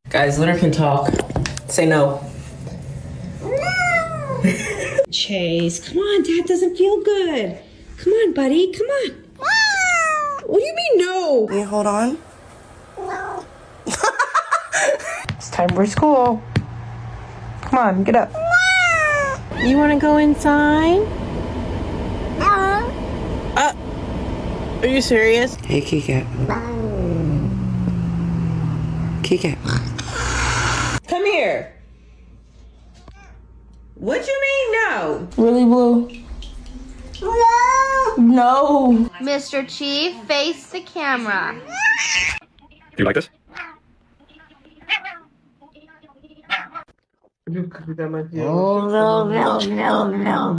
Guys, let her can talk. Say no. Chase, come on, Dad doesn't feel good. Come on, buddy, come on. What do you mean no? Can you hold on? It's time for school. Come on, get up. You want to go inside? Are you serious? Hey, Kika. Kika. Come here. What you mean no? Really, Blue? No. Mr. Chief, face the camera. Do you like this? Oh, no.